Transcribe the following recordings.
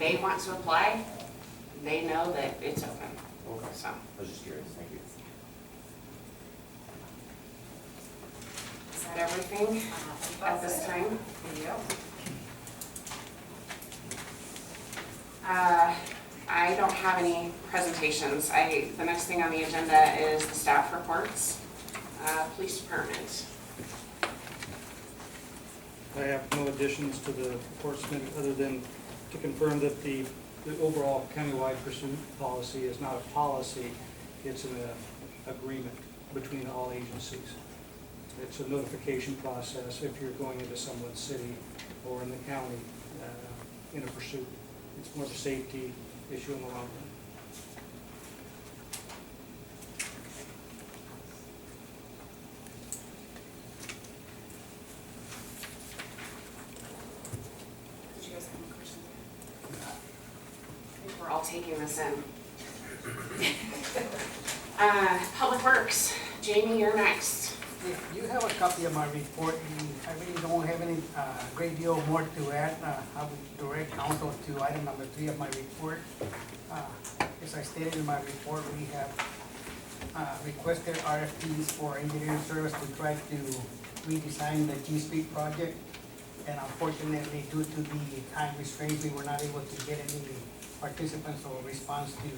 they want to apply, they know that it's open. Okay. So, I was just curious, thank you. is that everything at this time? Yep. I don't have any presentations. The next thing on the agenda is the staff reports. Police department. I have no additions to the report submitted other than to confirm that the overall countywide pursuit policy is not a policy, it's an agreement between all agencies. It's a notification process if you're going into someone's city or in the county in a pursuit. It's more of a safety issue in the long run. Did you guys have any questions? I think we're all taking this in. Public Works, Jamie, you're next. You have a copy of my report. I really don't have any great deal more to add. I would direct council to item number 3 of my report. As I stated in my report, we have requested RFPs for engineering service to try to redesign the G Street project. And unfortunately, due to the time restraints, we were not able to get any participants or response to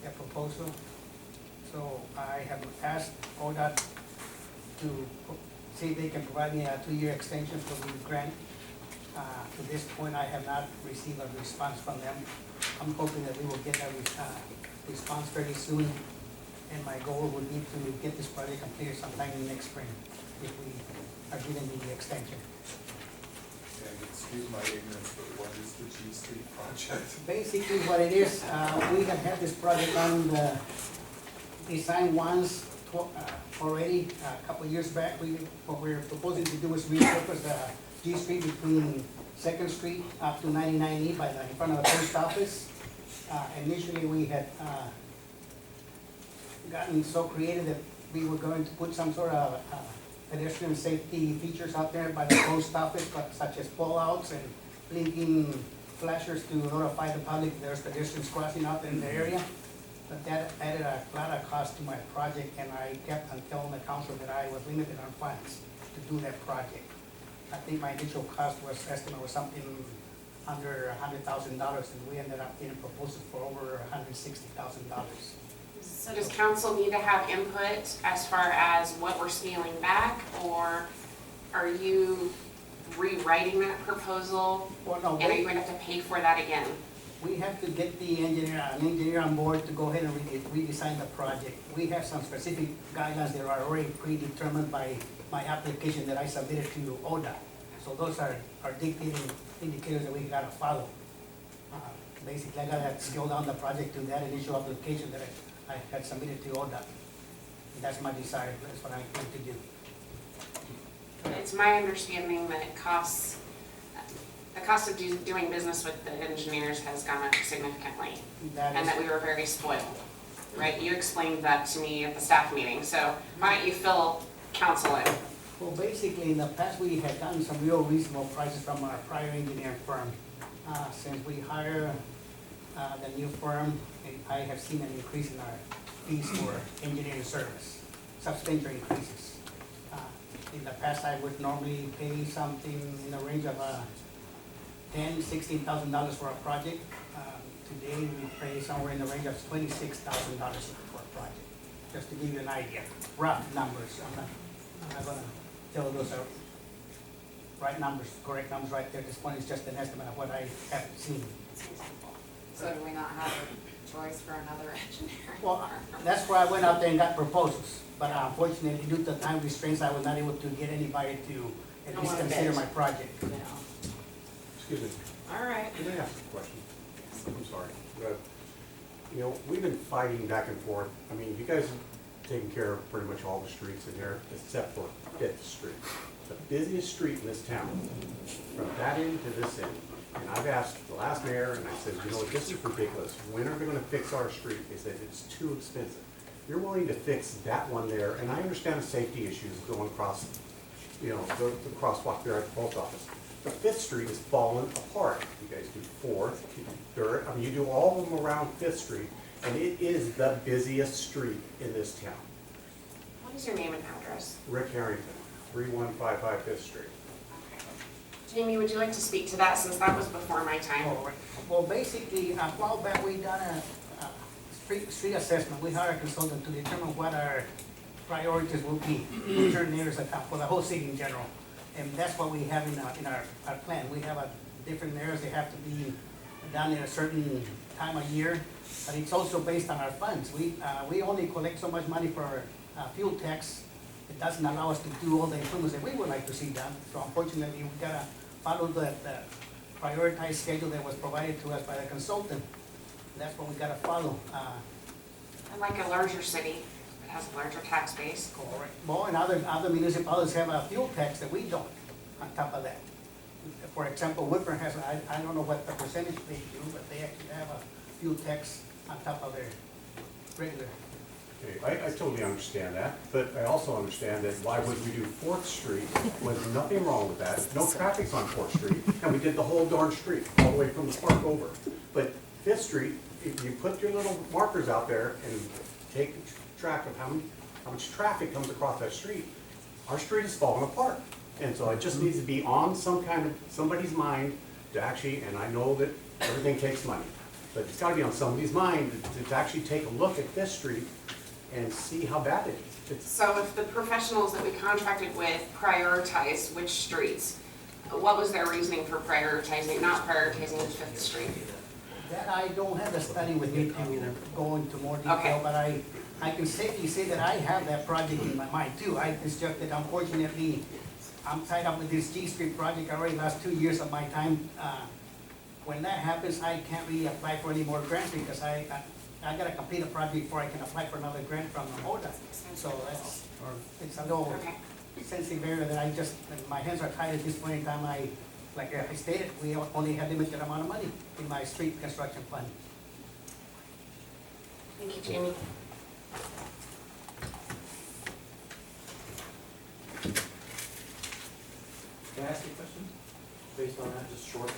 that proposal. So I have asked ODOT to see if they can provide me a 2-year extension for the grant. To this point, I have not received a response from them. I'm hoping that we will get a response fairly soon, and my goal would be to get this project completed sometime in next spring if we are given the extension. And excuse my ignorance, but what is the G Street project? Basically, what it is, we have had this project on the design once already a couple of years back. What we're proposing to do is repurpose the G Street between 2nd Street up to 99E in front of the post office. Initially, we had gotten so creative that we were going to put some sort of pedestrian safety features out there by the post office, such as pull-outs and blinking flashers to notify the public there's pedestrians crossing out there in the area. But that added a lot of cost to my project, and I kept on telling the council that I was limited on funds to do that project. I think my initial cost estimate was something under $100,000, and we ended up getting proposals for over $160,000. So does council need to have input as far as what we're scaling back, or are you rewriting that proposal? Well, no, And are you going to have to pay for that again? we have to get an engineer on board to go ahead and redesign the project. We have some specific guidelines that are already predetermined by my application that I submitted to ODOT. So those are dictating indicators that we gotta follow. Basically, I gotta scale down the project to that initial application that I had submitted to ODOT. And that's my desire, that's what I plan to do. It's my understanding that the cost of doing business with the engineers has gone up significantly, and that we were very spoiled, right? You explained that to me at the staff meeting, so why don't you fill council in? Well, basically, in the past, we had gotten some real reasonable prices from our prior engineering firm. Since we hired the new firm, I have seen an increase in our fees for engineering service, substantial increases. In the past, I would normally pay something in the range of $10,000, $16,000 for a project. Today, we pay somewhere in the range of $26,000 for a project, just to give you an idea, rough numbers. I'm not gonna tell those are right numbers, correct numbers right there. At this point, it's just an estimate of what I have seen. So do we not have a choice for another engineer? Well, that's where I went out there and got proposals. But unfortunately, due to time restraints, I was not able to get anybody to at least consider my project. No. Excuse me, All right. can I ask a question? I'm sorry. You know, we've been fighting back and forth. I mean, you guys have taken care of pretty much all the streets in here except for 5th Street. The busiest street in this town, from that end to this end. And I've asked the last mayor, and I said, you know, this is ridiculous. When are we gonna fix our street? They said, it's too expensive. You're willing to fix that one there, and I understand the safety issues going across, you know, the crosswalk there at the post office. But Fifth Street is falling apart. You guys do Fourth, you do Third, I mean, you do all of them around Fifth Street, and it is the busiest street in this town. What is your name and address? Rick Harrington, 3155 Fifth Street. Okay. Jamie, would you like to speak to that since that was before my time? Well, basically, a while back, we done a street assessment. We hired a consultant to determine what our priorities will be in certain areas of town, for the whole city in general. And that's what we have in our plan. We have different areas that have to be done in a certain time of year, but it's also based on our funds. We only collect so much money for our fuel tax. It doesn't allow us to do all the improvements that we would like to see done. So unfortunately, we gotta follow the prioritized schedule that was provided to us by the consultant. That's what we gotta follow. And like a larger city, it has a larger tax base. Correct. Well, and other municipalities have a fuel tax that we don't, on top of that. For example, Whitburn has, I don't know what the percentage they do, but they actually have a fuel tax on top of their regular. Okay, I totally understand that, but I also understand that why would we do Fourth Street when there's nothing wrong with that? No traffic's on Fourth Street, and we did the whole darn street, all the way from the park over. But Fifth Street, if you put your little markers out there and take track of how much traffic comes across that street, our street is falling apart. And so it just needs to be on somebody's mind to actually, and I know that everything takes money, but it's gotta be on somebody's mind to actually take a look at Fifth Street and see how bad it is. So if the professionals that we contracted with prioritize which streets, what was their reasoning for not prioritizing Fifth Street? That I don't have a study with me to go into more detail, Okay. but I can safely say that I have that project in my mind too. It's just that unfortunately, I'm tied up with this G Street project already last 2 years of my time. When that happens, I can't really apply for any more grants because I gotta complete a project before I can apply for another grant from ODA. So it's a little Okay. sensitive area that my hands are tied at this point in time. Like I stated, we only have limited amount of money in my street construction fund. Thank you, Jamie. Can I ask you a question based on that, just short?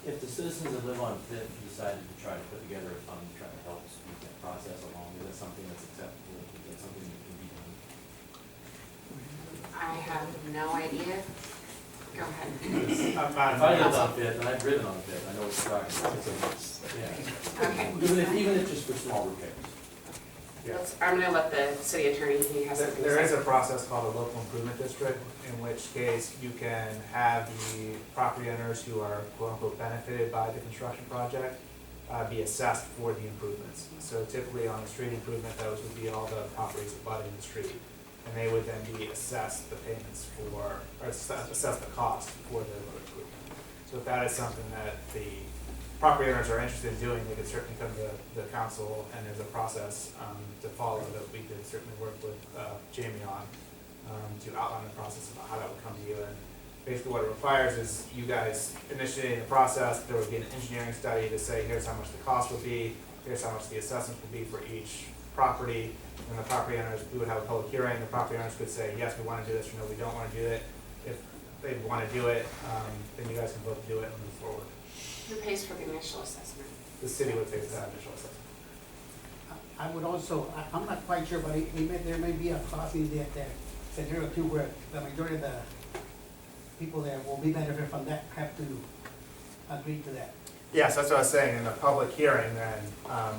If the citizens that live on Fifth decided to try to put together a fund to try to help speed that process along, is that something that's acceptable? Is that something that can be done? I have no idea. Go ahead. If I lived on Fifth, and I've driven on Fifth, I know what you're talking about. Yeah. Okay. Even if just for small repairs. I'm gonna let the city attorney, he has something to There is say. a process called a local improvement district, in which case you can have the property owners who are quote-unquote benefited by the construction project be assessed for the improvements. So typically on a street improvement, those would be all the properties abutting the street. And they would then be assessed the payments for, or assess the cost for the road improvement. So if that is something that the property owners are interested in doing, they could certainly come to the council, and there's a process to follow that we could certainly work with Jamie on to outline the process about how that would come to you. And basically what it requires is you guys initiating the process, there would be an engineering study to say, here's how much the cost would be, here's how much the assessment would be for each property, and the property owners, we would have a public hearing, the property owners could say, yes, we want to do this, or no, we don't want to do it. If they want to do it, then you guys can vote to do it and move forward. Who pays for the initial assessment? The city would pay for that initial assessment. I would also, I'm not quite sure, but there may be a clause in that scenario too, where the majority of the people that will be benefited from that have to agree to that. Yes, that's what I was saying, in the public hearing, then,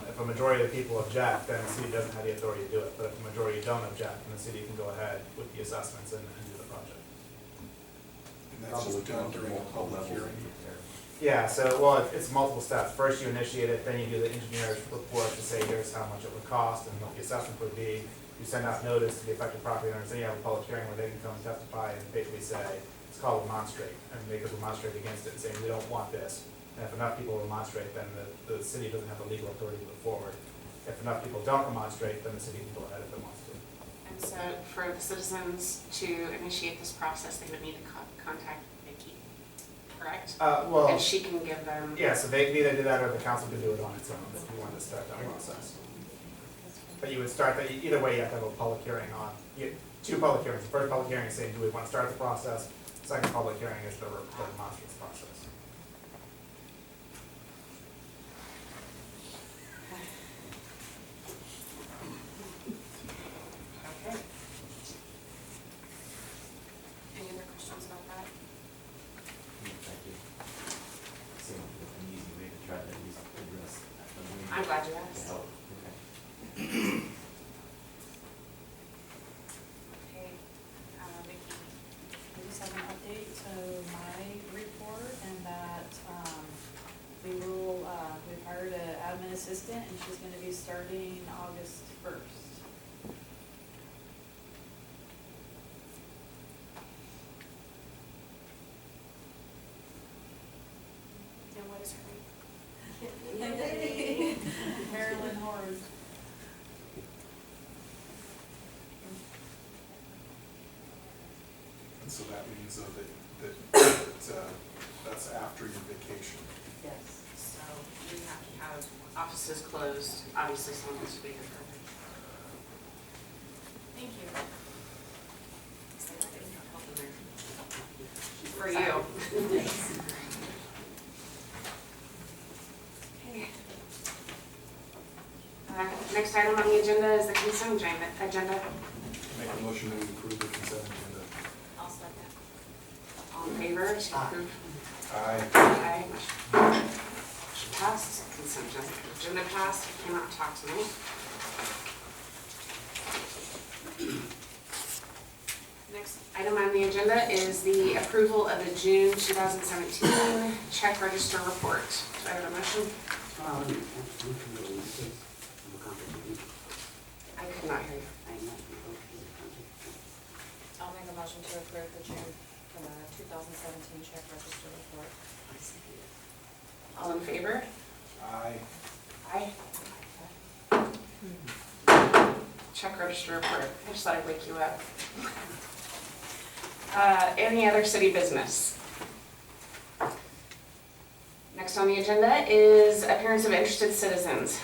if a majority of the people object, then the city doesn't have the authority to do it. But if the majority don't object, then the city can go ahead with the assessments and do the project. And that's just done during a public hearing. Yeah, so, well, it's multiple steps. First you initiate it, then you do the engineer's report to say here's how much it would cost and what the assessment would be. You send out notice to the affected property owners, then you have a public hearing where they can come and testify and basically say, it's called remonstrate, and they could remonstrate against it and say, we don't want this. And if enough people remonstrate, then the city doesn't have the legal authority to move forward. If enough people don't remonstrate, then the city can go ahead if it wants to. And so for the citizens to initiate this process, they would need to contact Vicki, correct? Well, And she can give them. yeah, so they can either do that or the council can do it on its own if you wanted to start that process. But you would start that, either way, you have to have a public hearing on, two public hearings. The first public hearing is saying, do we want to start the process? second public hearing is the remonstrance process. Okay. Any other questions about that? Thank you. Seemed like an easy way to try to at least address that. I'm glad you To asked. help, okay. Okay, Vicki. I just have an update to my report and that, we've hired an admin assistant and she's gonna be starting August 1st. And what is her Marilyn Horde. And so that means that that's after your vacation. Yes. So we have to have offices closed, obviously someone has to be here Thank you. for you. Okay. Next item on the agenda is the consent agenda. Make a motion to approve the consent agenda. I'll second. All in favor to approve? Aye. Aye. Motion passed, consent agenda passed, we cannot talk tonight. Next item on the agenda is the approval of the June 2017 check register report. Do I have a motion? I could not hear you. I'll make a motion to approve the June 2017 check register report. All in favor? Aye. Aye. Check register report. I just thought I'd wake you up. Any other city business? Next on the agenda is appearance of interested citizens.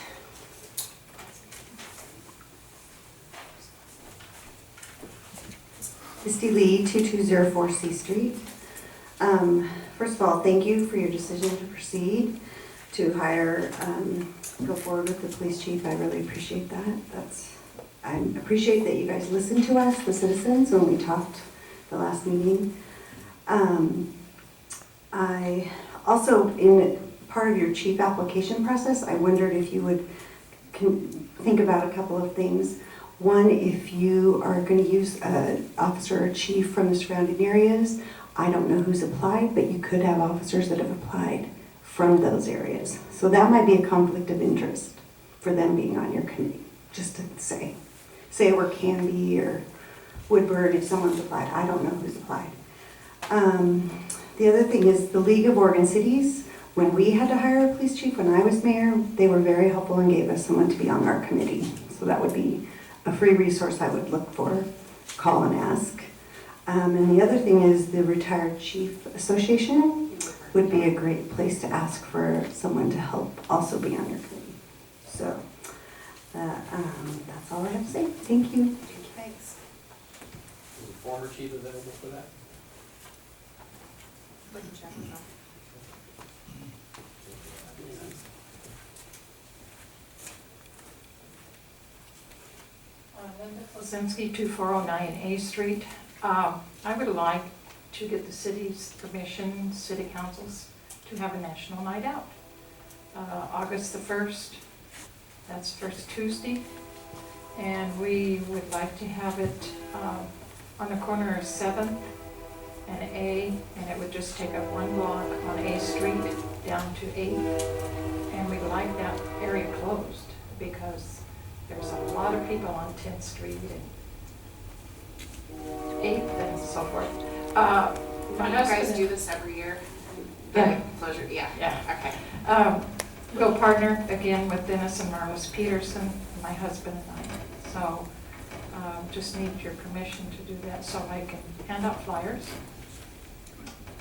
Misty Lee, 2204 C Street. First of all, thank you for your decision to proceed, to go forward with the police chief. I really appreciate that. I appreciate that you guys listened to us, the citizens, when we talked the last meeting. I also, in part of your chief application process, I wondered if you would think about a couple of things. One, if you are going to use an officer or chief from the surrounding areas, I don't know who's applied, but you could have officers that have applied from those areas. So that might be a conflict of interest for them being on your committee, just to say we're Canby or Woodburn if someone's applied. I don't know who's applied. The other thing is the League of Oregon Cities. When we had to hire a police chief when I was mayor, they were very helpful and gave us someone to be on our committee. So that would be a free resource I would look for, call and ask. And the other thing is the Retired Chief Association would be a great place to ask for someone to help also be on your committee. So that's all I have to say. Thank you. Thanks. Is the former chief available for that? We can check with them. Linda Kozinski, 2409 A Street. I would like to get the city's permission, city councils, to have a national night out. August the 1st, that's first Tuesday. And we would like to have it on the corner of 7th and A, and it would just take up one block on A Street down to 8th. And we'd like that area closed because there's a lot of people on 10th Street and 8th and so forth. Do you guys do this every year? Yeah. Closure, yeah. Yeah. Okay. We'll partner again with Dennis and Marlis Peterson, my husband and I. So just need your permission to do that so I can hand out flyers.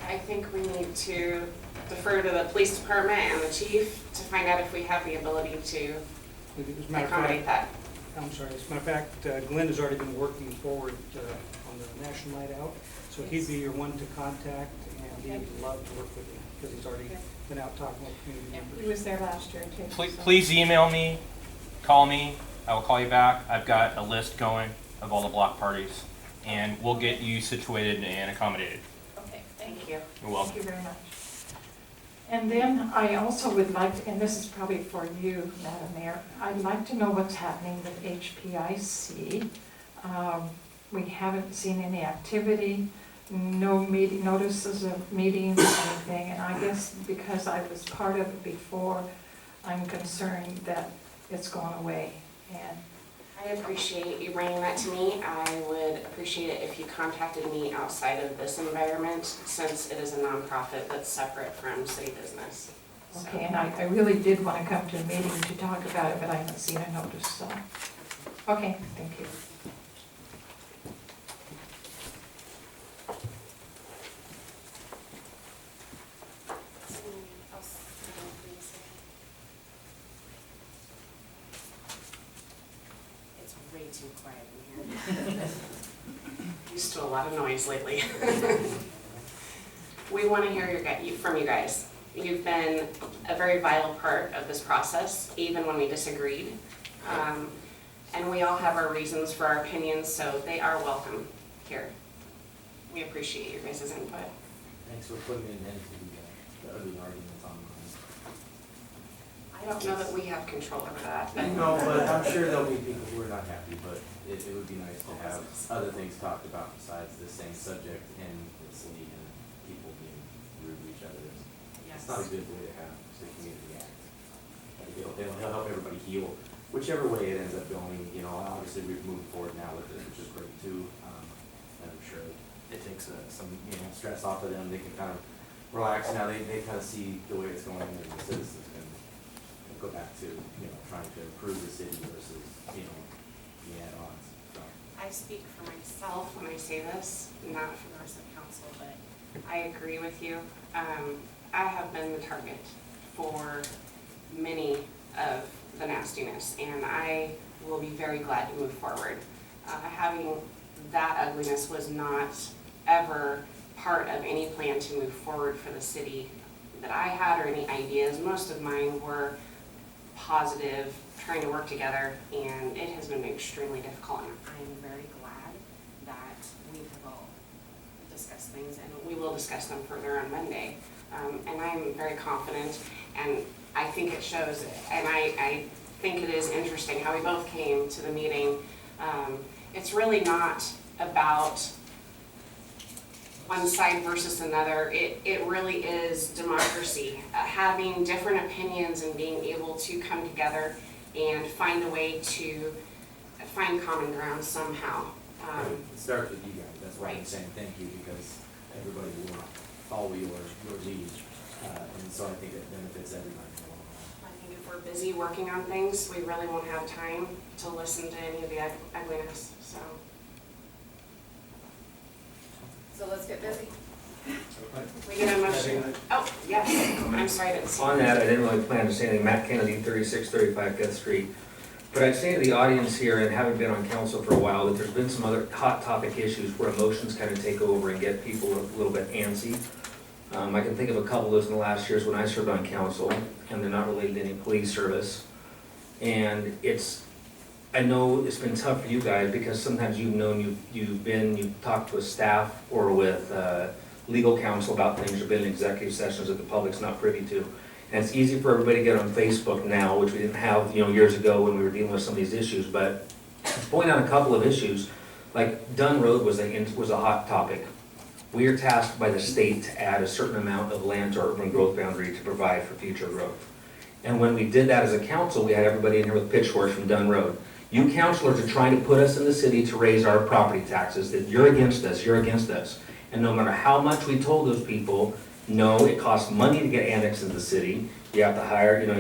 I think we need to defer to the police department and the chief to find out if we have the ability to As a matter of accommodate fact, that. I'm sorry, as a matter of fact, Glenn has already been working forward on the National Night Out. So he'd be your one to contact, and he'd love to work with you, because he's already been out talking with community Yeah, members. he was there last year too. so- Please email me, call me, I will call you back. I've got a list going of all the block parties, and we'll get you situated and accommodated. Okay, thank you. Thank you. You're welcome. Thank you very much. And then I also would like, and this is probably for you, Madam Mayor, I'd like to know what's happening with HPIC. We haven't seen any activity, no meeting, notices of meetings, anything, and I guess because I was part of it before, I'm concerned that it's gone away. And I appreciate you bringing that to me. I would appreciate it if you contacted me outside of this environment, since it is a nonprofit that's separate from city business. So- okay, and I really did want to come to a meeting to talk about it, but I haven't seen a notice, so. Okay, thank you. It's way too quiet in here. Used to a lot of noise lately. We want to hear from you guys. You've been a very vital part of this process, even when we disagreed. And we all have our reasons for our opinions, so they are welcome here. We appreciate your guys' input. Thanks for putting an end to the ugly arguments online. I don't know that we have control over that, but No, but I'm sure there'll be people who are not happy, but it would be nice to have other things talked about besides the same subject in the city and people being rude to each other. It's not a good way to have the community act. It'll help everybody heal, whichever way it ends up going. You know, obviously we've moved forward now with this, which is great too. And I'm sure it takes some, stress off of them. They can kind of relax now. They kind of see the way it's going, and the citizens can go back to, trying to improve the city versus, the add-ons. So. I speak for myself when I say this, not for the rest of council, but I agree with you. I have been the target for many of the nastiness, and I will be very glad to move forward. Having that ugliness was not ever part of any plan to move forward for the city that I had, or any ideas. Most of mine were positive, trying to work together, and it has been extremely difficult, and I'm very glad that we have all discussed things, and we will discuss them further on Monday. And I'm very confident, and I think it shows, and I think it is interesting how we both came to the meeting. It's really not about one side versus another. It really is democracy, having different opinions and being able to come together and find a way to find common ground somehow. It starts with you guys. That's why I'm Right. saying thank you, because everybody will follow your lead. And so I think it benefits everybody in the long run. I think if we're busy working on things, we really won't have time to listen to any of the ugliness, so. So let's get busy. We get a motion. Oh, yes, I'm sorry, I didn't see. On that, I didn't really plan to say anything. Matt Kennedy, 3635 Fifth Street. But I'd say to the audience here, and having been on council for a while, that there's been some other hot topic issues where emotions kind of take over and get people a little bit antsy. I can think of a couple of those in the last years when I served on council, and they're not related to any police service. And I know it's been tough for you guys, because sometimes you've talked with staff or with legal counsel about things, or been in executive sessions that the public's not privy to. And it's easy for everybody to get on Facebook now, which we didn't have, years ago when we were dealing with some of these issues. But to point out a couple of issues, like Dunn Road was a hot topic. We are tasked by the state to add a certain amount of land to our urban growth boundary to provide for future growth. And when we did that as a council, we had everybody in here with pitchforks from Dunn Road. You councilors are trying to put us in the city to raise our property taxes, that you're against this, you're against this. And no matter how much we told those people, no, it costs money to get annexed into the city. You have to hire, an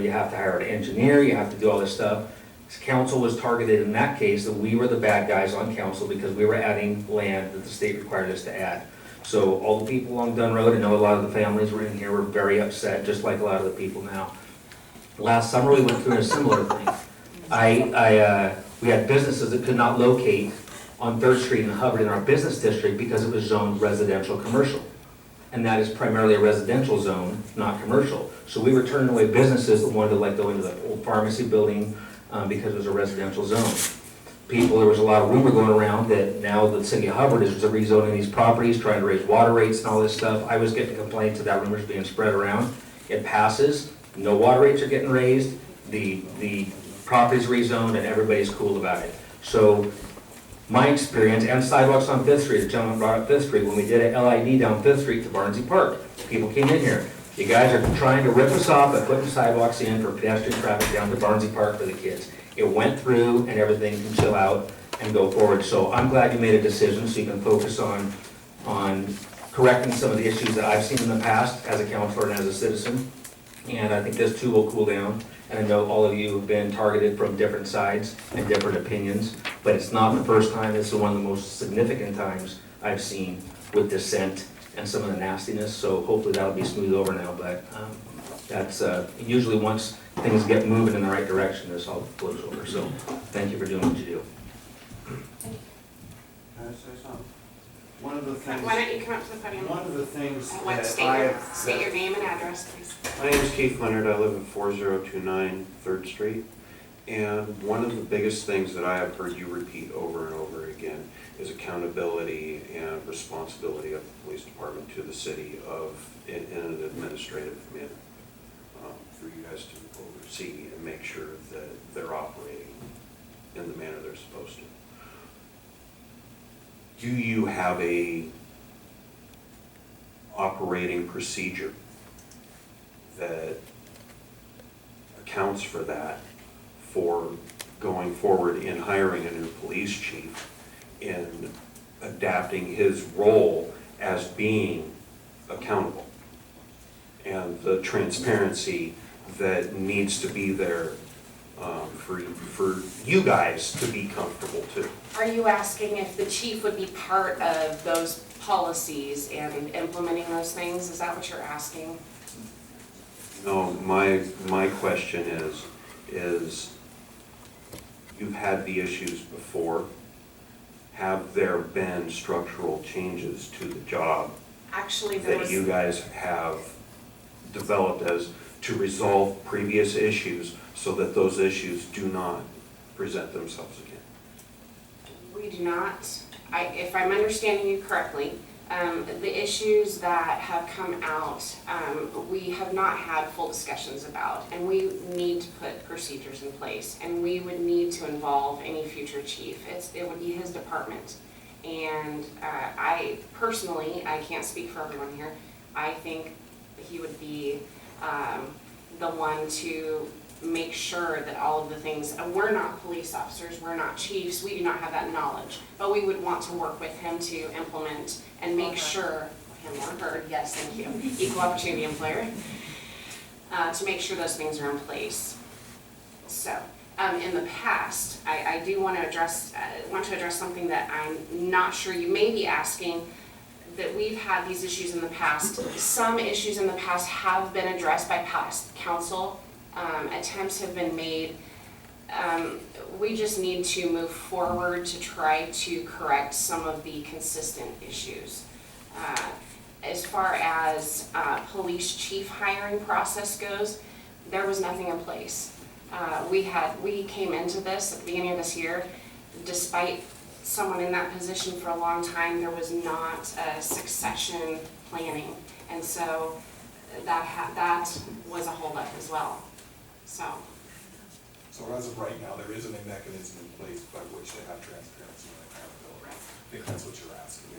engineer, you have to do all this stuff. Council was targeted in that case, that we were the bad guys on council because we were adding land that the state required us to add. So all the people along Dunn Road, I know a lot of the families were in here, were very upset, just like a lot of the people now. Last summer, we went through a similar thing. We had businesses that could not locate on 3rd Street in Hubbard in our business district because it was zoned residential commercial. And that is primarily a residential zone, not commercial. So we were turning away businesses that wanted to like go into the old pharmacy building because it was a residential zone. There was a lot of rumor going around that now the city of Hubbard is rezoning these properties, trying to raise water rates and all this stuff. I was getting complaints that rumor's being spread around. It passes, no water rates are getting raised, the property's rezoned, and everybody's cool about it. So my experience, and sidewalks on 5th Street, the gentleman brought up 5th Street, when we did a LID down 5th Street to Barnsley Park, people came in here. You guys are trying to rip us off by putting sidewalks in for pedestrian traffic down to Barnsley Park for the kids. It went through and everything can chill out and go forward. So I'm glad you made a decision so you can focus on correcting some of the issues that I've seen in the past as a counselor and as a citizen. And I think this too will cool down. And I know all of you have been targeted from different sides and different opinions, but it's not the first time. This is one of the most significant times I've seen with dissent and some of the nastiness. So hopefully that'll be smooth over now. But that's usually once things get moving in the right direction, this all blows over. So thank you for doing what you do. Can I say something? One of the things. Why don't you come up to the podium? One of the things What, that state your name and address, please. My name is Keith Leonard. I live at 4029 3rd Street. And one of the biggest things that I have heard you repeat over and over again is accountability and responsibility of the police department to the city in an administrative manner. For you guys to oversee and make sure that they're operating in the manner they're supposed to. Do you have a operating procedure that accounts for that for going forward in hiring a new police chief and adapting his role as being accountable and the transparency that needs to be there for you guys to be comfortable too? Are you asking if the chief would be part of those policies and implementing those things? Is that what you're asking? No, my question is you've had the issues before. Have there been structural changes to the job Actually, that you guys have developed as to resolve previous issues so that those issues do not present themselves again? We do not. If I'm understanding you correctly, the issues that have come out, we have not had full discussions about, and we need to put procedures in place, and we would need to involve any future chief. It would be his department. And I personally, I can't speak for everyone here, I think he would be the one to make sure that all of the things, we're not police officers, we're not chiefs, we do not have that knowledge, but we would want to work with him to implement and make sure, him or her, yes, thank you, equal opportunity employer, to make sure those things are in place. So, in the past, I do want to address something that I'm not sure you may be asking, that we've had these issues in the past. Some issues in the past have been addressed by past council. Attempts have been made. We just need to move forward to try to correct some of the consistent issues. As far as police chief hiring process goes, there was nothing in place. We came into this at the beginning of this year, despite someone in that position for a long time, there was not a succession planning. And so that was a holdup as well. So as of right now, there isn't a mechanism in place by which to have transparency and accountability. I think that's what you're asking.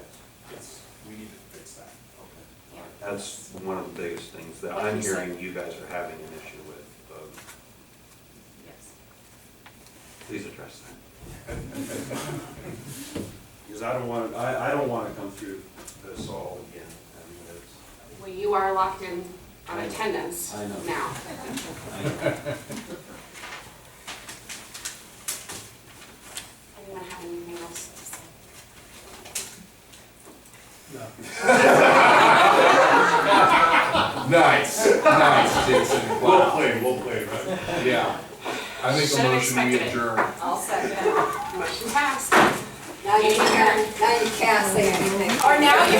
Yes, we need to fix that. Okay. yeah. That's one of the biggest things that I'm hearing you guys are having an issue with. Yes. Please address that. Because I don't want to come through this all again. I mean, Well, you are locked in on attendance I know. now. Anyone have anything else to say? Nice, Jason. We'll play, right? Yeah. I make a Should've motion we expected it. adjourn. I'll second. Motion passed. No, Now you can't say anything. Or now you